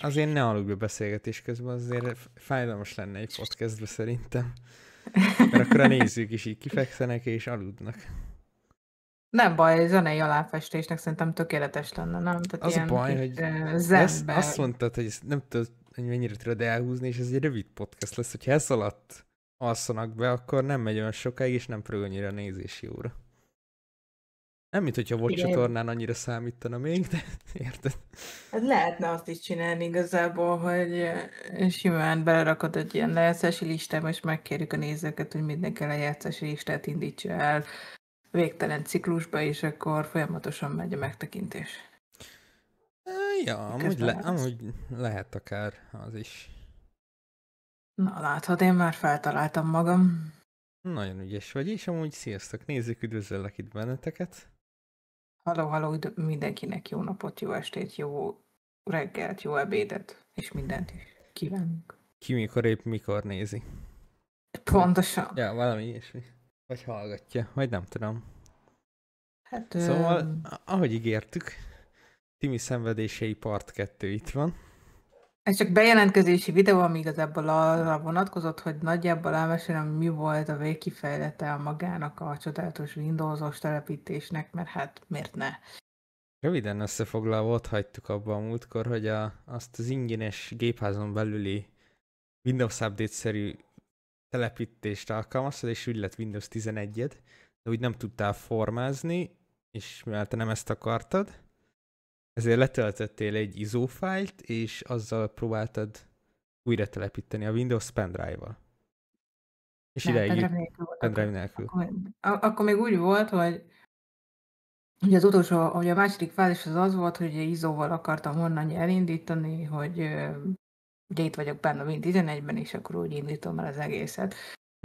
Azért ne aludj be beszélgetés közben, azért fájdalmas lenne egy podcastbe szerintem. Mert akkor a nézők is így kifekszenek és aludnak. Nem baj, zenei aláfestésnek szerintem tökéletes lenne, nem? Tehát Az a ilyen baj, kis hogy zenbe. azt mondtad, hogy ezt nem tudod, hogy mennyire tudod elhúzni, és ez egy rövid podcast lesz, hogyha ez alatt alszanak be, akkor nem megy olyan sokáig, és nem pörög annyira a nézési óra. Nem, mint hogyha a Watch csatornán annyira számítana még, de érted? Hát lehetne azt is csinálni igazából, hogy simán belerakod egy ilyen lejátszási listába, és megkérjük a nézőket, hogy mindenki a lejátszási listát indítsa el végtelen ciklusba, és akkor folyamatosan megy a megtekintés. Ja, amúgy lehet akár az is. Na látod, én már feltaláltam magam. Nagyon ügyes vagy, és amúgy sziasztok, nézzük, üdvözöllek itt benneteket. Halló, mindenkinek jó napot, jó estét, jó reggelt, jó ebédet, és mindent is kívánunk. Ki mikor nézi. Pontosan. Ja, valami ilyesmi. Vagy hallgatja, vagy nem tudom. Hát, Szóval, ahogy ígértük, Timi szenvedései part 2 itt van. ez csak bejelentkezési videó, ami igazából arra vonatkozott, hogy nagyjából elmesélem, mi volt a végkifejlete a magának a csodálatos Windows-os telepítésnek, mert hát miért ne? Röviden összefoglalva ott hagytuk abba a múltkor, hogy azt az ingyenes gépházon belüli Windows Update-szerű telepítést alkalmaztad, és úgy lett Windows 11-ed, de úgy nem tudtál formázni, és mivel te nem ezt akartad, ezért letöltöttél egy ISO fájlt, és azzal próbáltad újra telepíteni a Windows pendrive-val. És ideig pendrive nélkül. Akkor még úgy volt, hogy ugye az utolsó, ugye a második fázis az volt, hogy ISO-val akartam onnan elindítani, hogy ugye itt vagyok benne a Win11-ben, és akkor úgy indítom el az egészet.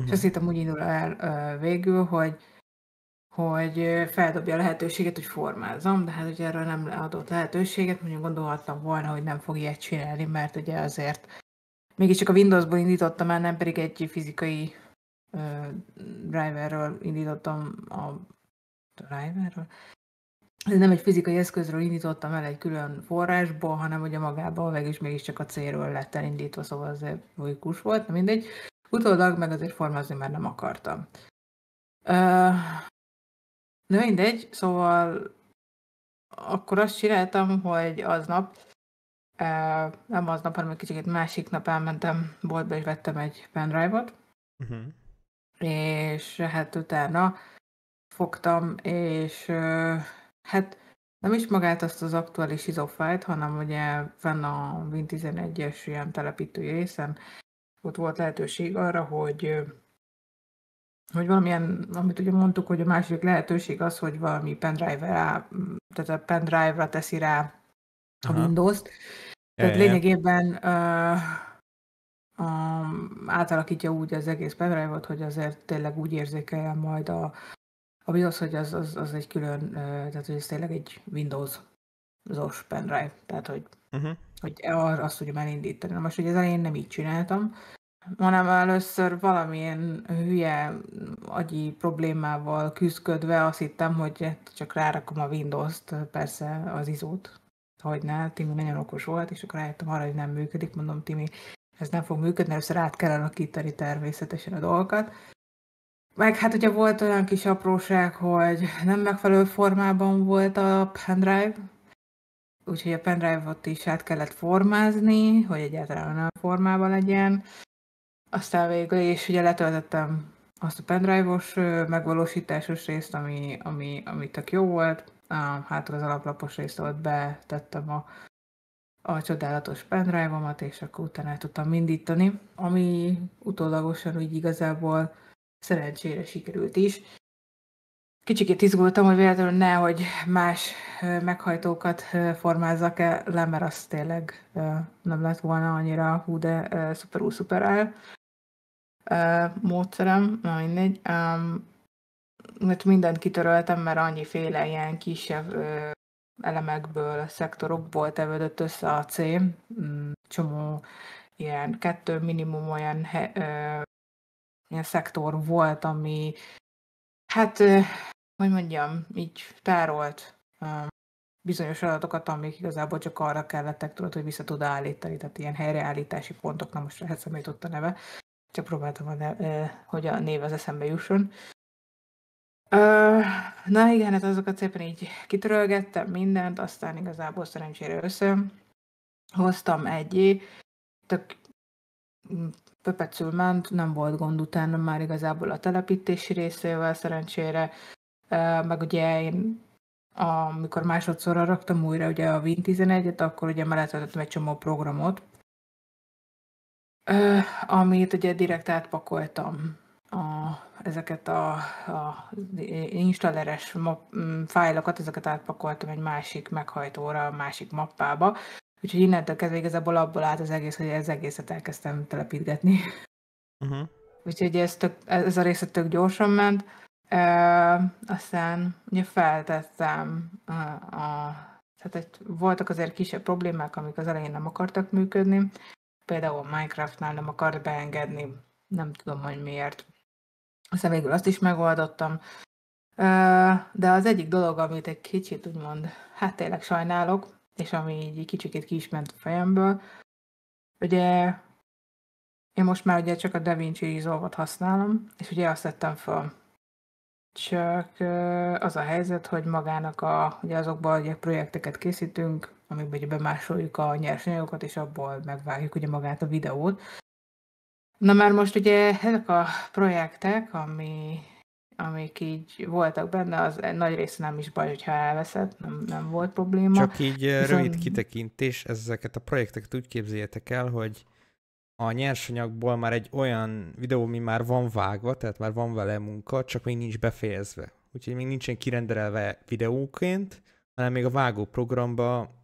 És azt hittem úgy indul el végül, hogy feldobja a lehetőséget, hogy formázzam, de hát ugye erre nem adott lehetőséget, mondjuk gondolhattam volna, hogy nem fog ilyet csinálni, mert ugye azért mégiscsak a Windowsból indítottam el, nem pedig egy fizikai driverről indítottam driverről? Nem egy fizikai eszközről indítottam el egy külön forrásból, hanem ugye magában mégiscsak a célról lett elindítva, szóval azért logikus volt, de mindegy. Utólag meg azért formázni már nem akartam. De mindegy, szóval akkor azt csináltam, hogy aznap, nem aznap, hanem egy kicsit másik nap elmentem boltba, és vettem egy pendrive-ot, és hát utána fogtam, és hát nem is magát azt az aktuális ISO fájlt, hanem ugye fenn a Win11-es ilyen telepítői részen ott volt lehetőség arra, hogy valamilyen, amit ugye mondtuk, hogy a másik lehetőség az, hogy valami pendrive-ra, tehát a pendrive-ra teszi rá a Windows-t. Tehát lényegében átalakítja úgy az egész pendrive-ot, hogy azért tényleg úgy érzékeljen majd a Windows, hogy az egy külön, tehát hogy ez tényleg egy Windows-os pendrive, tehát hogy azt tudjam elindítani. Na most ugye az elején nem így csináltam, hanem először valamilyen hülye agyi problémával küzdködve azt hittem, hogy csak rárakom a Windows-t, persze az ISO-t, hogy ne, Timi nagyon okos volt, és akkor rájöttem arra, hogy nem működik, mondom, Timi, ez nem fog működni, először át kell alakítani természetesen a dolgokat. Meg hát ugye volt olyan kis apróság, hogy nem megfelelő formában volt a pendrive, úgyhogy a pendrive-ot is át kellett formázni, hogy egyáltalán olyan formában legyen. Aztán végül is ugye letöltöttem azt a pendrive-os megvalósításos részt, ami tök jó volt. Hát az alaplapos részt ott betettem a csodálatos pendrive-omat, és akkor utána el tudtam indítani, ami utólagosan úgy igazából szerencsére sikerült is. Kicsikét izgultam, hogy véletlenül nehogy más meghajtókat formázzak le, mert az tényleg nem lett volna annyira hú, de szuper módszerem, na mindegy. Mert mindent kitöröltem, mert annyiféle ilyen kisebb elemekből, szektorokból tevődött össze a C. Csomó ilyen 2 minimum olyan ilyen szektor volt, ami hát, hogy mondjam, így tárolt bizonyos adatokat, amik igazából csak arra kellettek, tudod, hogy vissza tud állítani, tehát ilyen helyreállítási pontok, na most eszembe jutott a neve, csak próbáltam, hogy a név az eszembe jusson. Na igen, hát azokat szépen így kitörölgettem mindent, aztán igazából szerencsére összehoztam egyé, tök pöpecül ment, nem volt gond utána már igazából a telepítési részével szerencsére, meg ugye én amikor másodszorra raktam újra ugye a Win11-et, akkor ugye meletöltöttem egy csomó programot, amit ugye direkt átpakoltam ezeket a installeres fájlokat, ezeket átpakoltam egy másik meghajtóra, másik mappába. Úgyhogy innentől kezdve igazából abból állt az egész, hogy ez egészet elkezdtem telepítgetni. Úgyhogy ez a része tök gyorsan ment. Aztán ugye feltettem tehát voltak azért kisebb problémák, amik az elején nem akartak működni. Például Minecraftnál nem akart beengedni, nem tudom, hogy miért. Aztán végül azt is megoldottam. De az egyik dolog, amit egy kicsit úgymond, hát tényleg sajnálok, és ami így kicsikét ki is ment a fejemből, ugye én most már ugye csak a DaVinci Resolve-ot használom, és ugye azt tettem fel. Csak az a helyzet, hogy magának ugye azokban ugye projekteket készítünk, amikben ugye bemásoljuk a nyersanyagokat, és abból megvágjuk ugye magát a videót. Na már most ugye ezek a projektek, amik így voltak benne, az nagy része nem is baj, hogyha elveszett, nem volt probléma. Csak így rövid kitekintés, ezeket a projekteket úgy képzeljétek el, hogy a nyersanyagból már egy olyan videó, ami már van vágva, tehát már van vele munka, csak még nincs befejezve. Úgyhogy még nincsen kirendelve videóként, hanem még a vágó programba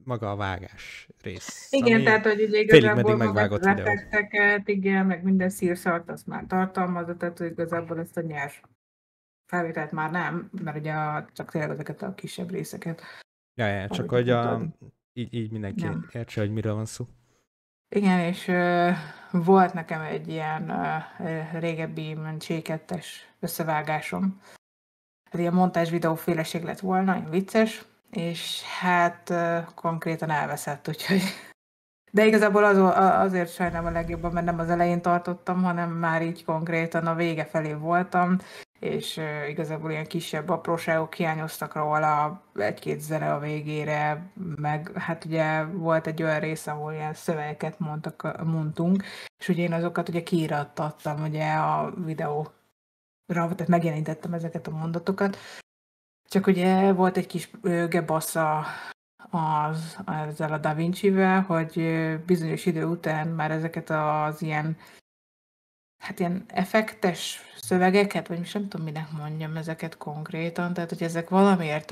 maga a vágás rész. Igen, tehát hogy ugye igazából megvágott videó. Igen, meg minden szírszart azt már tartalmazza, tehát hogy igazából ezt a nyers felvételt már nem, mert ugye csak tényleg ezeket a kisebb részeket. Ja, csak hogy így mindenki értse, hogy miről van szó. Igen, és volt nekem egy ilyen régebbi C2-es összevágásom. Ez ilyen montázs videóféleség lett volna, olyan vicces, és hát konkrétan elveszett, úgyhogy... De igazából azért sajnálom a legjobban, mert nem az elején tartottam, hanem már így konkrétan a vége felé voltam, és igazából ilyen kisebb apróságok hiányoztak róla, egy-két zene a végére, meg hát ugye volt egy olyan rész, ahol ilyen szövegeket mondtunk, és ugye én azokat ugye kiirattattam ugye a videóra, tehát megjelenítettem ezeket a mondatokat, csak ugye volt egy kis gebassa ezzel a DaVinci-vel, hogy bizonyos idő után már ezeket az ilyen effektes szövegeket, vagy most nem tudom, minek mondjam ezeket konkrétan, tehát hogy ezek valamiért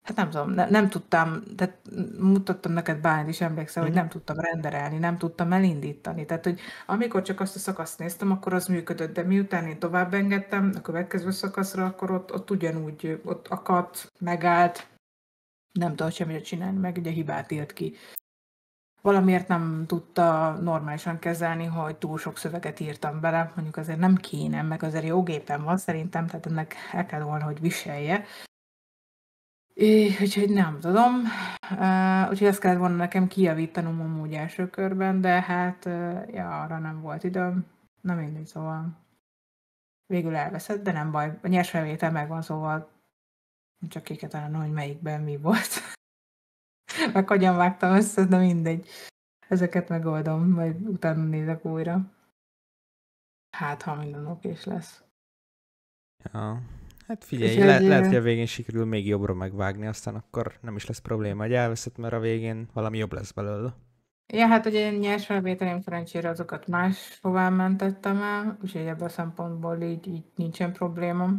hát nem tudom, nem tudtam, tehát mutattam neked Bálint is, emlékszel, hogy nem tudtam renderelni, nem tudtam elindítani, tehát hogy amikor csak azt a szakaszt néztem, akkor az működött, de miután én tovább engedtem a következő szakaszra, akkor ott ugyanúgy, ott akadt, megállt, nem tudott semmit csinálni, meg ugye hibát írt ki. Valamiért nem tudta normálisan kezelni, hogy túl sok szöveget írtam bele, mondjuk azért nem kéne, meg azért jó gépen van szerintem, tehát ennek el kell volna, hogy viselje. Úgyhogy nem tudom, úgyhogy ezt kellett volna nekem kijavítanom amúgy első körben, de hát arra nem volt időm, nem mindegy, szóval végül elveszett, de nem baj, a nyersfelvétel megvan, szóval csak ki kell találnom, hogy melyikben mi volt. Meg hogyan vágtam össze, de mindegy. Ezeket megoldom, majd utána nézek újra. Hát, ha minden okés lesz. Ja. Hát figyelj, lehet, hogy a végén sikerül még jobbra megvágni, aztán akkor nem is lesz probléma, hogy elveszett, mert a végén valami jobb lesz belőle. Ja, hát ugye nyers felvételém szerencsére azokat máshová mentettem el, úgyhogy ebből a szempontból így nincsen probléma.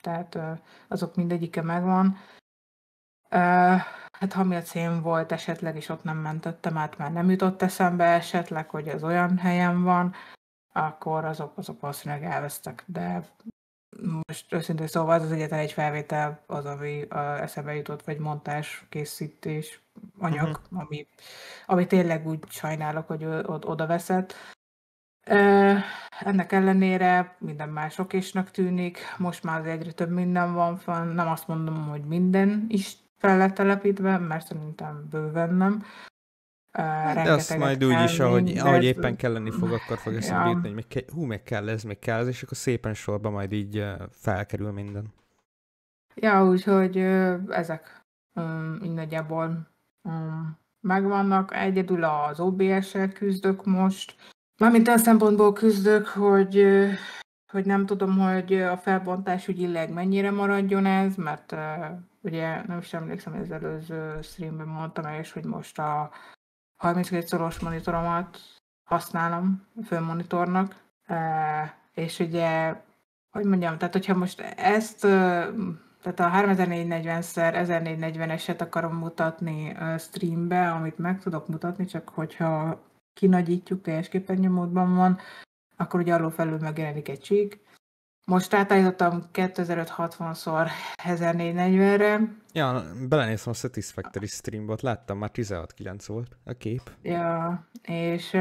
Tehát azok mindegyike megvan. Hát ha miatt szén volt esetleg, és ott nem mentettem át, már nem jutott eszembe esetleg, hogy az olyan helyen van, akkor azok valószínűleg elvesztek, de most őszintén szóval az egyetlen egy felvétel az, ami eszembe jutott, vagy montás, készítés, anyag, ami tényleg úgy sajnálok, hogy oda veszett. Ennek ellenére minden más okésnak tűnik, most már egyre több minden van fenn, nem azt mondom, hogy minden is fel lett telepítve, mert szerintem bőven nem. De azt Rengeteget majd úgy kell is, még, ahogy de éppen kelleni fog, akkor fog eszembe ja, jutni, hogy meg kell ez, és akkor szépen sorba majd így felkerül minden. ja, úgyhogy ezek így nagyjából megvannak. Egyedül az OBS-sel küzdök most. Mármint olyan szempontból küzdök, hogy nem tudom, hogy a felbontás ügyileg mennyire maradjon ez, mert ugye nem is emlékszem, hogy az előző streamben mondtam el, és hogy most a 32 szoros monitoromat használom főmonitornak, és ugye, hogy mondjam, tehát hogyha most ezt, tehát a 3440x1440-eset akarom mutatni streambe, amit meg tudok mutatni, csak hogyha kinagyítjuk, teljes képernyőmódban van, akkor ugye arról felül megjelenik egy csík. Most átállítottam 2560x1440-re. Ja, belenéztem a Satisfactory streambot, láttam, már 16:9 volt a kép. Ja, és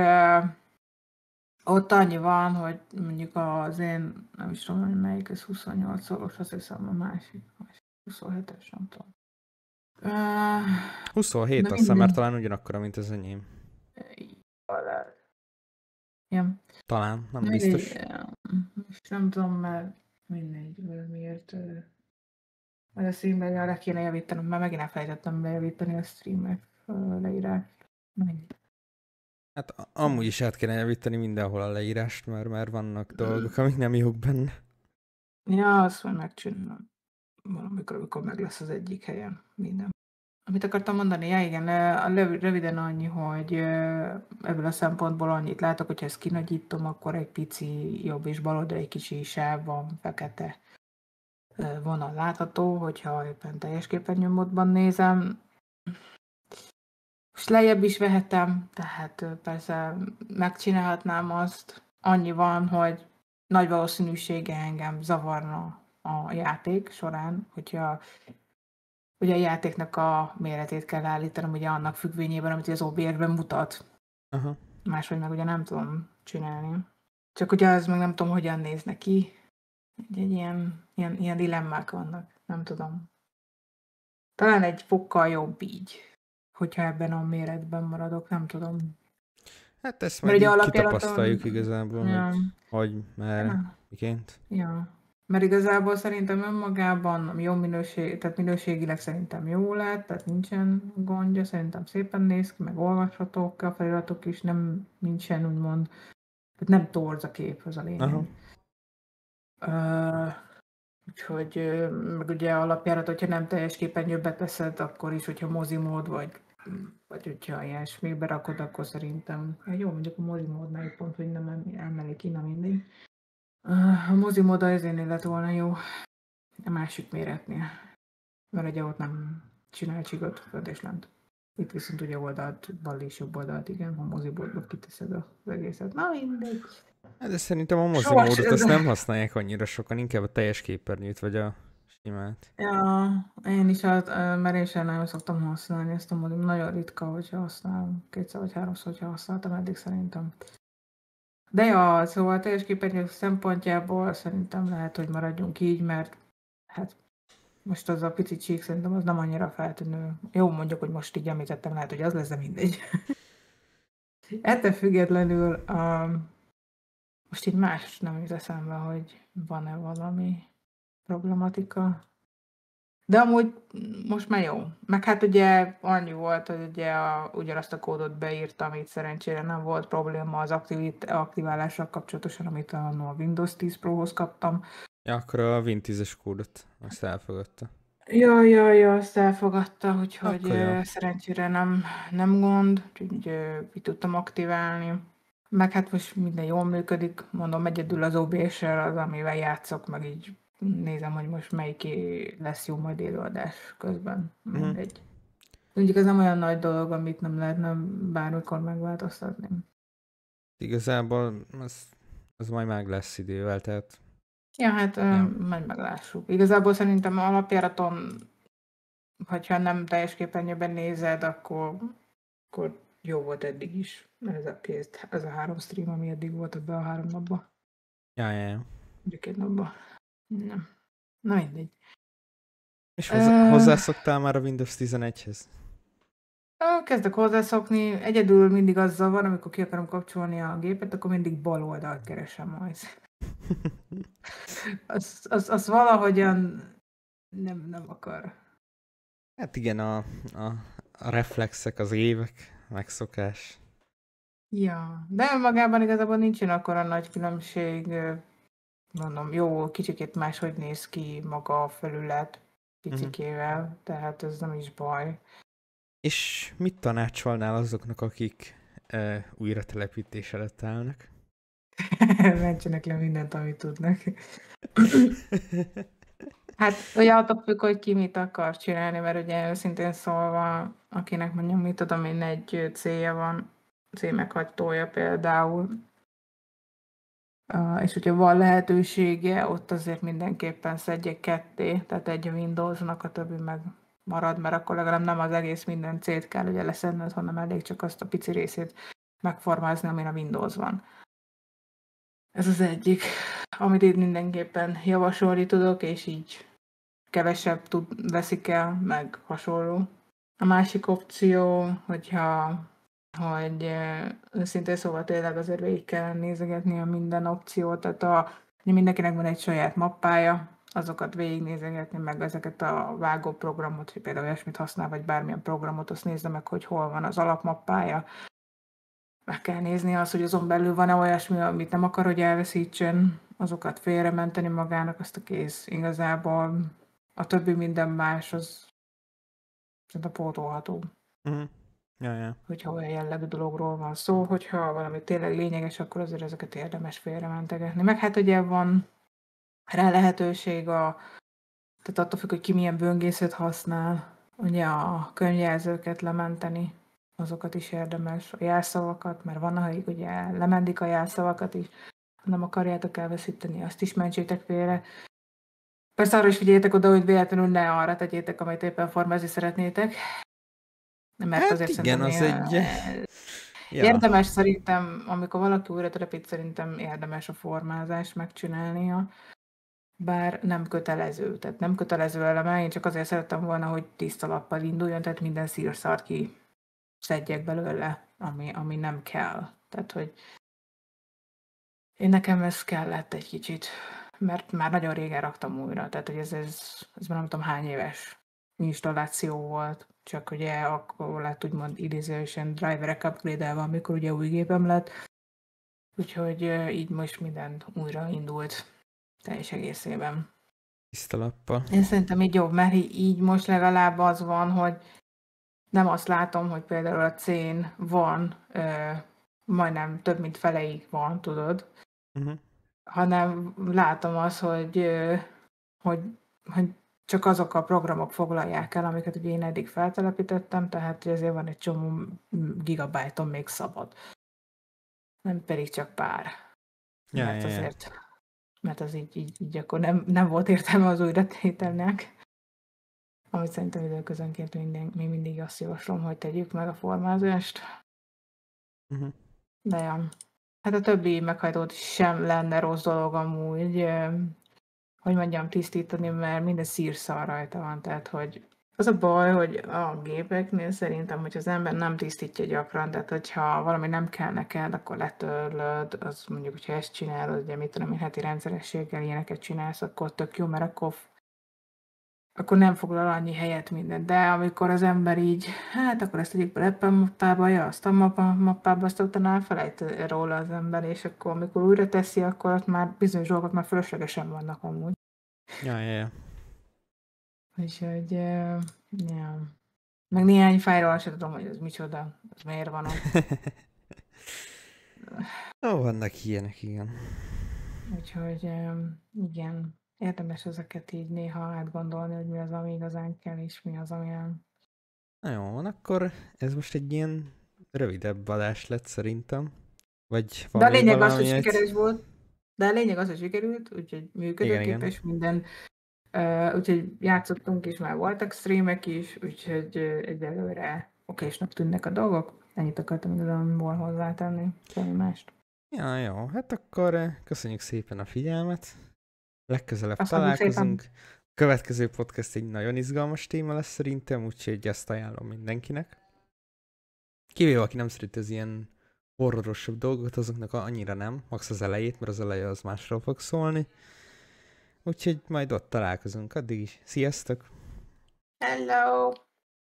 ott annyi van, hogy mondjuk az én, nem is tudom, hogy melyik, ez 28 szoros, azt hiszem a másik 27-es, nem tudom. 27 de azt hiszem, mert mindegy. talán ugyanakkora, mint az enyém. Ja. Talán, nem Mindegy, biztos. most nem tudom, mert mindegy, miért majd a streamben arra kéne javítanom, mert megint elfelejtettem bejavítani a streamek leírást. Mindegy. Hát amúgy is át kéne javítani mindenhol a leírást, mert már vannak dolgok, amik nem jók benne. Ja, azt majd megcsinálom. Valamikor, amikor meg lesz az egyik helyen minden. Amit akartam mondani? Ja, igen, röviden annyi, hogy ebből a szempontból annyit látok, hogyha ezt kinagyítom, akkor egy pici jobb és bal oldali kicsi sávban fekete vonal látható, hogyha éppen teljes képernyőmódban nézem. Most lejjebb is vehetem, tehát persze megcsinálhatnám azt. Annyi van, hogy nagy valószínűsége engem zavarna a játék során, hogyha ugye a játéknak a méretét kell állítanom, ugye annak függvényében, amit az OBS-ben mutat. Aha. Máshogy meg ugye nem tudom csinálni. Csak ugye az meg nem tudom, hogyan néz neki. Egy ilyen dilemmák vannak, nem tudom. Talán egy fokkal jobb így, hogyha ebben a méretben maradok, nem tudom. Hát ezt Mert majd ugye így alapjáraton... kitapasztaljuk igazából, Ja, hogy merre, ja, miként. ja. Mert igazából szerintem önmagában jó minőség, tehát minőségileg szerintem jó lett, tehát nincsen gondja, szerintem szépen néz ki, meg olvashatók a feliratok is, nincsen úgymond, tehát nem torz a kép, az a lényeg. Úgyhogy meg ugye alapjárat, hogyha nem teljes képernyőbe teszed, akkor is, hogyha mozimód vagy hogyha ilyesmibe rakod, akkor szerintem, jó, mondjuk a mozimódnál pont, hogy nem emelik ki, nem mindig. A mozimód ezért lett volna jó a másik méretnél, mert ugye ott nem csinál csigot föld és lent. Itt viszont ugye oldalt, bal és jobb oldalt, igen, ha mozibódba kiteszed az egészet. Na mindegy. Hát de szerintem a mozi Soha módot azt se- nem használják annyira sokan, inkább a teljes képernyőt, vagy a simát. Ja, én is, mert én sem nagyon szoktam használni ezt a modul. Nagyon ritka, hogyha használom. Kétszer vagy háromszor, hogyha használtam eddig szerintem. De ja, szóval a teljes képernyő szempontjából szerintem lehet, hogy maradjunk így, mert hát most az a pici csík szerintem az nem annyira feltűnő. Jó, mondjuk, hogy most így említettem, lehet, hogy az lesz, de mindegy. Ettől függetlenül most így más nem jut eszembe, hogy van-e valami problematika. De amúgy most már jó. Meg hát ugye annyi volt, hogy ugye ugyanazt a kódot beírtam, itt szerencsére nem volt probléma az aktiválással kapcsolatosan, amit a Windows 10 Pro-hoz kaptam. Ja, akkor a Win10-es kódot azt elfogadta. Ja, azt elfogadta, úgyhogy Akkor jó. szerencsére nem gond, úgyhogy így tudtam aktiválni. Meg hát most minden jól működik, mondom, egyedül az OBS-sel az, amivel játszok, meg így nézem, hogy most melyiké lesz jó majd élőadás közben. Mindegy. Mondjuk ez nem olyan nagy dolog, amit nem lehetne bármikor megváltoztatni. Igazából az majd meg lesz idővel, tehát Ja, hát ja. majd meglássuk. Igazából szerintem alapjáraton, hogyha nem teljes képernyőben nézed, akkor jó volt eddig is. Ez a 3 stream, ami eddig volt ebbe a 3 napban. Ja. Ugye 2 napban. Nem. Na mindegy. És hozzászoktál már a Windows 11-hez? Kezdek hozzászokni. Egyedül mindig azzal van, amikor ki akarom kapcsolni a gépet, akkor mindig bal oldalt keresem majd. Az valahogyan nem akar. Hát igen, a reflexek, az évek, megszokás. Ja, de magában igazából nincsen akkora nagy különbség. Mondom, jó, kicsikét máshogy néz ki maga a felület kicsikével, tehát ez nem is baj. És mit tanácsolnál azoknak, akik újra telepítés előtt állnak? Mentsenek le mindent, amit tudnak. Hát ugye attól függ, hogy ki mit akar csinálni, mert ugye őszintén szólva, akinek mondjuk mit tudom én, egy célja van, címeghagytója például, és hogyha van lehetősége, ott azért mindenképpen szedjek ketté, tehát egy Windowsnak, a többi meg marad, mert akkor legalább nem az egész minden célt kell ugye leszedned, hanem elég csak azt a pici részét megformázni, amin a Windows van. Ez az egyik, amit itt mindenképpen javasolni tudok, és így kevesebb veszik el, meg hasonló. A másik opció, hogy őszintén szóval tényleg azért végig kell nézegetni a minden opciót, tehát mindenkinek van egy saját mappája, azokat végignézegetni, meg ezeket a vágó programot, hogy például olyasmit használ, vagy bármilyen programot, azt nézze meg, hogy hol van az alapmappája. Meg kell nézni azt, hogy azon belül van-e olyasmi, amit nem akar, hogy elveszítsen, azokat félrementeni magának, azt a kész. Igazából a többi minden más, az szerintem pótolható. Ja. Hogyha olyan jellegű dologról van szó, hogyha valami tényleg lényeges, akkor azért ezeket érdemes félrementegetni. Meg hát ugye van rá lehetőség, tehát attól függ, hogy ki milyen böngészőt használ, ugye a könyvjelzőket lementeni, azokat is érdemes, a jelszavakat, mert van, akik ugye lementik a jelszavakat is, ha nem akarjátok elveszíteni, azt is mentsétek félre. Persze arra is figyeljetek oda, hogy véletlenül ne arra tegyétek, amit éppen formázni szeretnétek. Mert hát azért igen, az egy... Érdemes szerintem, amikor valaki újra telepít, szerintem érdemes a formázást megcsinálnia, bár nem kötelező. Tehát nem kötelező eleme, én csak azért szerettem volna, hogy tiszta lappal induljon, tehát minden szírszart ki szedjek belőle, ami nem kell. Tehát, hogy nekem ez kellett egy kicsit, mert már nagyon régen raktam újra, tehát hogy ez már nem tudom hány éves installáció volt, csak ugye akkor lett úgymond idézősen driverek upgrade-elve, amikor ugye új gépem lett, úgyhogy így most minden újra indult teljes egészében. Tiszta lappal. Én szerintem így jobb, mert így most legalább az van, hogy nem azt látom, hogy például a C-n van, majdnem több mint feleig van, tudod, hanem látom azt, hogy csak azok a programok foglalják el, amiket ugye én eddig feltelepítettem, tehát ezért van egy csomó gigabájton még szabad. Nem pedig csak pár. Mert az így akkor nem volt értelme az újratételnek. Amit szerintem időközönként még mindig azt javaslom, hogy tegyük meg a formázást. De ja. Hát a többi meghajtót sem lenne rossz dolog amúgy, hogy mondjam, tisztítani, mert minden szírszar rajta van, tehát hogy az a baj, hogy a gépeknél szerintem, hogy az ember nem tisztítja gyakran, tehát hogyha valami nem kell neked, akkor letörlöd, az mondjuk, hogyha ezt csinálod, ugye mit tudom én, heti rendszerességgel ilyeneket csinálsz, akkor tök jó, mert akkor nem foglal annyi helyet minden. De amikor az ember így, hát akkor ezt tegyük be ebben mappába, azt a mappába, azt utána elfelejt róla az ember, és akkor amikor újra teszi, akkor ott már bizonyos dolgok már fölöslegesen vannak amúgy. Ja. Úgyhogy, ja. Meg néhány fájról sem tudom, hogy ez micsoda, ez miért van ott. Vannak ilyenek, igen. Úgyhogy, igen, érdemes ezeket így néha átgondolni, hogy mi az, ami igazán kell, és mi az, ami nem. Na jó, van, akkor ez most egy ilyen rövidebb adás lett szerintem. Vagy de a lényeg az, hogy sikeres volt. De a lényeg az, hogy sikerült, úgyhogy működőképes minden. Úgyhogy játszottunk is, már voltak streamek is, úgyhogy egyelőre okésnak tűnnek a dolgok. Ennyit akartam igazából hozzátenni, semmi mást. Ja, jó, hát akkor köszönjük szépen a figyelmet. Legközelebb Köszönjük találkozunk. szépen. A következő podcast egy nagyon izgalmas téma lesz szerintem, úgyhogy ezt ajánlom mindenkinek. Kivéve, aki nem szereti az ilyen horrorosabb dolgokat, azoknak annyira nem, max az elejét, mert az eleje az másról fog szólni. Úgyhogy majd ott találkozunk, addig is. Sziasztok! Hello!